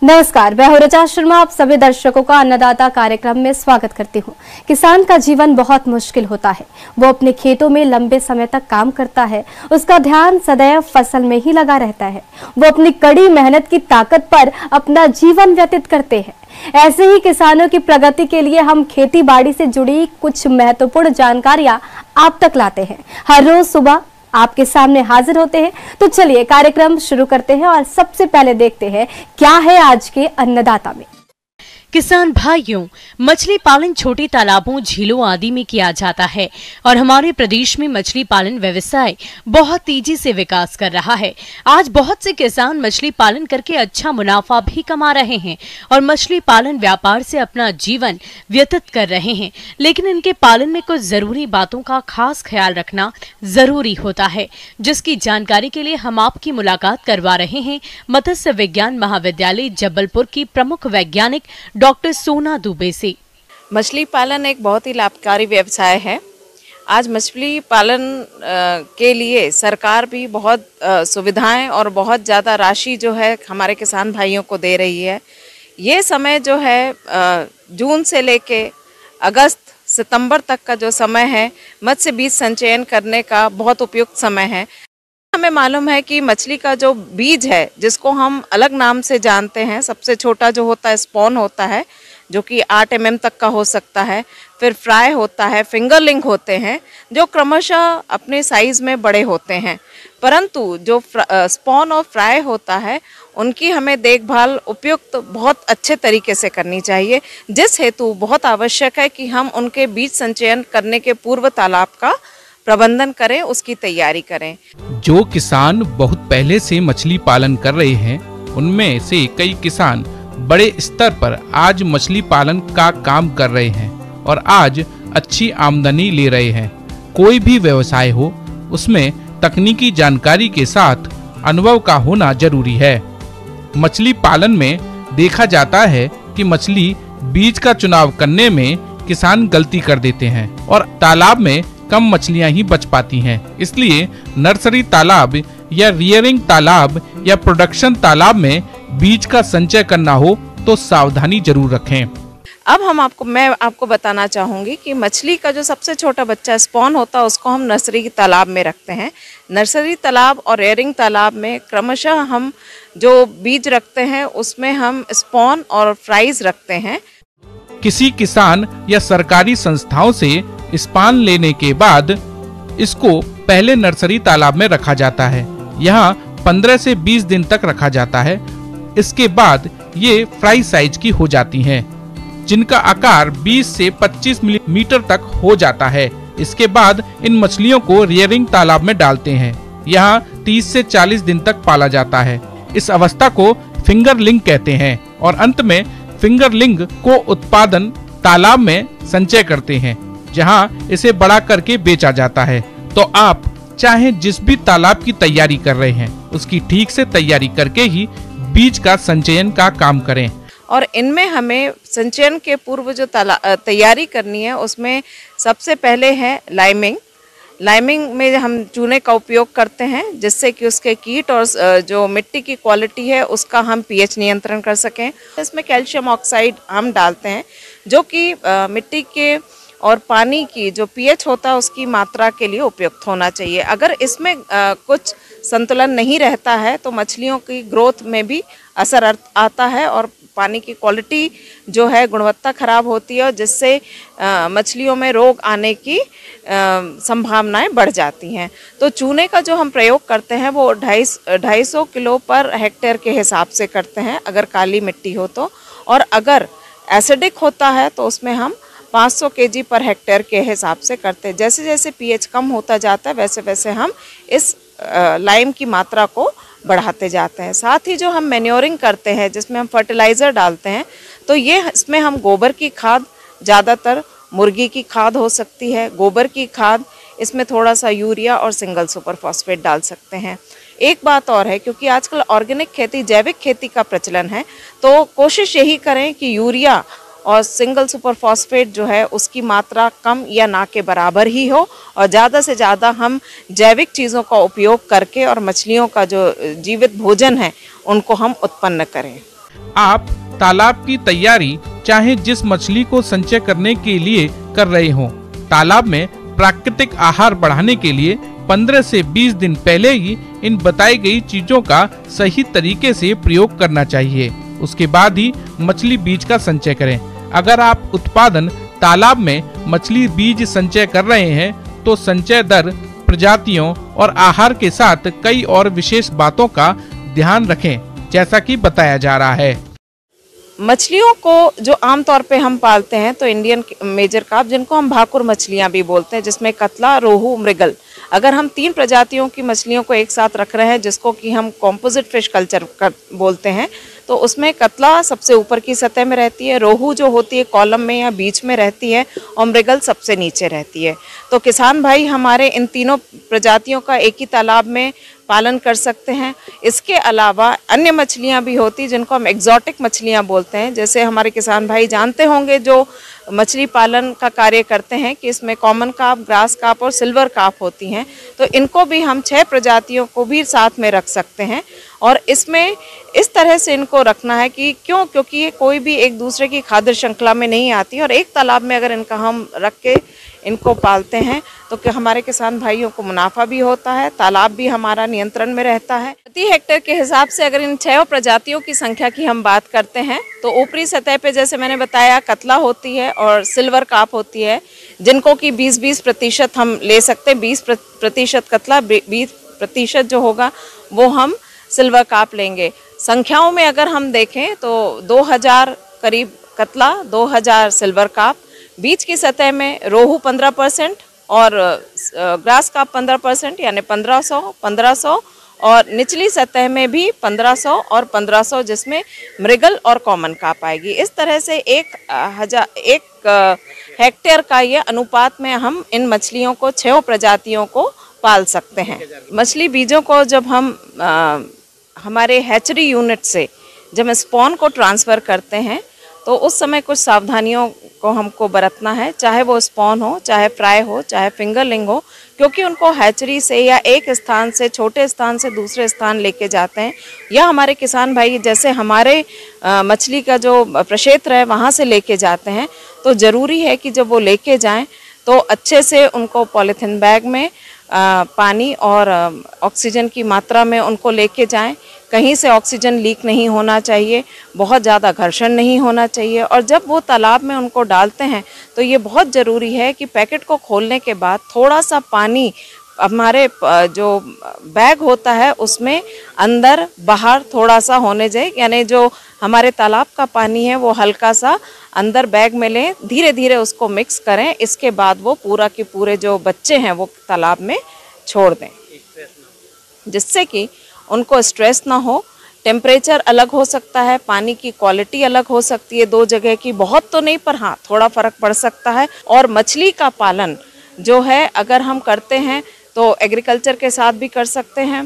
नमस्कार, मैं रचा शर्मा आप सभी दर्शकों का अन्नदाता कार्यक्रम में स्वागत करती हूं। किसान का जीवन बहुत मुश्किल होता है। वो अपने खेतों में लंबे समय तक काम करता है, उसका ध्यान सदैव फसल में ही लगा रहता है। वो अपनी कड़ी मेहनत की ताकत पर अपना जीवन व्यतीत करते हैं। ऐसे ही किसानों की प्रगति के लिए हम खेती बाड़ी से जुड़ी कुछ महत्वपूर्ण जानकारियां आप तक लाते हैं। हर रोज सुबह आपके सामने हाजिर होते हैं। तो चलिए कार्यक्रम शुरू करते हैं और सबसे पहले देखते हैं क्या है आज के अन्नदाता में। किसान भाइयों, मछली पालन छोटे तालाबों, झीलों आदि में किया जाता है और हमारे प्रदेश में मछली पालन व्यवसाय बहुत तेजी से विकास कर रहा है। आज बहुत से किसान मछली पालन करके अच्छा मुनाफा भी कमा रहे हैं और मछली पालन व्यापार से अपना जीवन व्यतीत कर रहे हैं। लेकिन इनके पालन में कुछ जरूरी बातों का खास ख्याल रखना जरूरी होता है, जिसकी जानकारी के लिए हम आपकी मुलाकात करवा रहे हैं मत्स्य विज्ञान महाविद्यालय जबलपुर की प्रमुख वैज्ञानिक डॉक्टर सोना दुबे से। मछली पालन एक बहुत ही लाभकारी व्यवसाय है। आज मछली पालन के लिए सरकार भी बहुत सुविधाएं और बहुत ज़्यादा राशि जो है हमारे किसान भाइयों को दे रही है। ये समय जो है जून से लेके अगस्त सितंबर तक का जो समय है, मत्स्य बीज संचयन करने का बहुत उपयुक्त समय है। हमें मालूम है कि मछली का जो बीज है, जिसको हम अलग नाम से जानते हैं, सबसे छोटा जो होता है स्पॉन होता है, जो कि 8 mm तक का हो सकता है। फिर फ्राई होता है, फिंगरलिंग होते हैं, जो क्रमशः अपने साइज में बड़े होते हैं। परंतु जो स्पॉन और फ्राई होता है, उनकी हमें देखभाल उपयुक्त बहुत अच्छे तरीके से करनी चाहिए, जिस हेतु बहुत आवश्यक है कि हम उनके बीज संचयन करने के पूर्व तालाब का प्रबंधन करें, उसकी तैयारी करें। जो किसान बहुत पहले से मछली पालन कर रहे हैं, उनमें से कई किसान बड़े स्तर पर आज मछली पालन का काम कर रहे हैं और आज अच्छी आमदनी ले रहे हैं। कोई भी व्यवसाय हो, उसमें तकनीकी जानकारी के साथ अनुभव का होना जरूरी है। मछली पालन में देखा जाता है कि मछली बीज का चुनाव करने में किसान गलती कर देते हैं और तालाब में कम मछलियां ही बच पाती हैं। इसलिए नर्सरी तालाब या रियरिंग तालाब या प्रोडक्शन तालाब में बीज का संचय करना हो तो सावधानी जरूर रखें। अब मैं आपको बताना चाहूँगी कि मछली का जो सबसे छोटा बच्चा स्पॉन होता है, उसको हम नर्सरी तालाब में रखते हैं। नर्सरी तालाब और रियरिंग तालाब में क्रमशः हम जो बीज रखते हैं, उसमें हम स्पॉन और फ्राइज रखते हैं। किसी किसान या सरकारी संस्थाओं से स्पान लेने के बाद इसको पहले नर्सरी तालाब में रखा जाता है। यहाँ 15 से 20 दिन तक रखा जाता है। इसके बाद ये फ्राई साइज की हो जाती हैं, जिनका आकार 20 से 25 मिलीमीटर तक हो जाता है। इसके बाद इन मछलियों को रियरिंग तालाब में डालते हैं। यहाँ 30 से 40 दिन तक पाला जाता है। इस अवस्था को फिंगरलिंग कहते हैं और अंत में फिंगरलिंग को उत्पादन तालाब में संचय करते हैं, जहां इसे बड़ा करके बेचा जाता है। तो आप चाहे जिस भी तालाब की तैयारी कर रहे हैं, उसकी ठीक से तैयारी करके ही बीज का संचयन का काम करें। और इनमें हमें संचयन के पूर्व जो तैयारी करनी है, उसमें सबसे पहले है लाइमिंग। लाइमिंग में हम चूने का उपयोग करते हैं, जिससे कि उसके कीट और जो मिट्टी की क्वालिटी है, उसका हम पीएच नियंत्रण कर सकें। इसमें कैल्शियम ऑक्साइड हम डालते हैं, जो कि मिट्टी के और पानी की जो पीएच होता है, उसकी मात्रा के लिए उपयुक्त होना चाहिए। अगर इसमें कुछ संतुलन नहीं रहता है, तो मछलियों की ग्रोथ में भी असर आता है और पानी की क्वालिटी जो है, गुणवत्ता खराब होती है, और जिससे मछलियों में रोग आने की संभावनाएं बढ़ जाती हैं। तो चूने का जो हम प्रयोग करते हैं, वो 250 किलो पर हेक्टेयर के हिसाब से करते हैं, अगर काली मिट्टी हो तो। और अगर एसिडिक होता है, तो उसमें हम 500 kg पर हेक्टेयर के हिसाब से करते हैं। जैसे जैसे पीएच कम होता जाता है, वैसे वैसे हम इस लाइम की मात्रा को बढ़ाते जाते हैं। साथ ही जो हम मैन्योरिंग करते हैं, जिसमें हम फर्टिलाइज़र डालते हैं, तो इसमें हम गोबर की खाद, ज़्यादातर मुर्गी की खाद हो सकती है, गोबर की खाद, इसमें थोड़ा सा यूरिया और सिंगल सुपर फॉस्फेट डाल सकते हैं। एक बात और है, क्योंकि आजकल ऑर्गेनिक खेती, जैविक खेती का प्रचलन है, तो कोशिश यही करें कि यूरिया और सिंगल सुपर फॉस्फेट जो है, उसकी मात्रा कम या ना के बराबर ही हो, और ज़्यादा से ज़्यादा हम जैविक चीज़ों का उपयोग करके और मछलियों का जो जीवित भोजन है, उनको हम उत्पन्न करें। आप तालाब की तैयारी चाहे जिस मछली को संचय करने के लिए कर रहे हो, तालाब में प्राकृतिक आहार बढ़ाने के लिए 15 से 20 दिन पहले ही इन बताई गई चीजों का सही तरीके से प्रयोग करना चाहिए। उसके बाद ही मछली बीज का संचय करें। अगर आप उत्पादन तालाब में मछली बीज संचय कर रहे हैं तो संचय दर, प्रजातियों और आहार के साथ कई और विशेष बातों का ध्यान रखें, जैसा कि बताया जा रहा है। मछलियों को जो आमतौर पे हम पालते हैं तो इंडियन मेजर कार्प, जिनको हम भाकुर मछलियां भी बोलते हैं, जिसमें कतला, रोहू, मृगल, अगर हम 3 प्रजातियों की मछलियों को एक साथ रख रहे हैं जिसको कि हम कॉम्पोजिट फिश कल्चर बोलते हैं, तो उसमें कतला सबसे ऊपर की सतह में रहती है, रोहू जो होती है कॉलम में या बीच में रहती है, और मृगल सबसे नीचे रहती है। तो किसान भाई हमारे इन तीनों प्रजातियों का एक ही तालाब में पालन कर सकते हैं। इसके अलावा अन्य मछलियां भी होती जिनको हम एग्जॉटिक मछलियां बोलते हैं, जैसे हमारे किसान भाई जानते होंगे जो मछली पालन का कार्य करते हैं कि इसमें कॉमन कार्प, ग्रास कार्प और सिल्वर कार्प होती हैं, तो इनको भी हम 6 प्रजातियों को भी साथ में रख सकते हैं। और इसमें इस तरह से इनको रखना है कि क्योंकि ये कोई भी एक दूसरे की खाद्य श्रृंखला में नहीं आती, और एक तालाब में अगर इनका हम रख के इनको पालते हैं तो कि हमारे किसान भाइयों को मुनाफा भी होता है, तालाब भी हमारा नियंत्रण में रहता है। प्रति हेक्टेयर के हिसाब से अगर इन 6 प्रजातियों की संख्या की हम बात करते हैं तो ऊपरी सतह पे जैसे मैंने बताया कतला होती है और सिल्वर कार्प होती है, जिनको कि 20-20% हम ले सकते हैं। 20% कतला, 20% जो होगा वो हम सिल्वर कार्प लेंगे। संख्याओं में अगर हम देखें तो 2000 करीब कतला, 2000 सिल्वर कार्प, बीच की सतह में रोहू 15% और ग्रास कार्प 15%, यानी 1500, और निचली सतह में भी 1500 और 1500, जिसमें मृगल और कॉमन कार्प आएगी। इस तरह से 1 हेक्टेयर का ये अनुपात में हम इन मछलियों को 6 प्रजातियों को पाल सकते हैं। मछली बीजों को जब हम हमारे हैचरी यूनिट से जब स्पॉन को ट्रांसफ़र करते हैं तो उस समय कुछ सावधानियों को हमको बरतना है, चाहे वो स्पॉन हो, चाहे फ्राई हो, चाहे फिंगरलिंग हो, क्योंकि उनको हैचरी से या एक स्थान से, छोटे स्थान से दूसरे स्थान लेके जाते हैं, या हमारे किसान भाई जैसे हमारे मछली का जो प्रक्षेत्र है वहाँ से लेके जाते हैं, तो ज़रूरी है कि जब वो लेके जाएं तो अच्छे से उनको पॉलीथीन बैग में पानी और ऑक्सीजन की मात्रा में उनको लेके जाएं। कहीं से ऑक्सीजन लीक नहीं होना चाहिए, बहुत ज़्यादा घर्षण नहीं होना चाहिए, और जब वो तालाब में उनको डालते हैं तो ये बहुत ज़रूरी है कि पैकेट को खोलने के बाद थोड़ा सा पानी हमारे जो बैग होता है उसमें अंदर बाहर थोड़ा सा होने जाए, यानी जो हमारे तालाब का पानी है वो हल्का सा अंदर बैग में लें, धीरे धीरे उसको मिक्स करें। इसके बाद वो पूरा के पूरे जो बच्चे हैं वो तालाब में छोड़ दें, जिससे कि उनको स्ट्रेस ना हो। टेम्परेचर अलग हो सकता है, पानी की क्वालिटी अलग हो सकती है 2 जगह की, बहुत तो नहीं पर हाँ थोड़ा फर्क पड़ सकता है। और मछली का पालन जो है अगर हम करते हैं तो एग्रीकल्चर के साथ भी कर सकते हैं।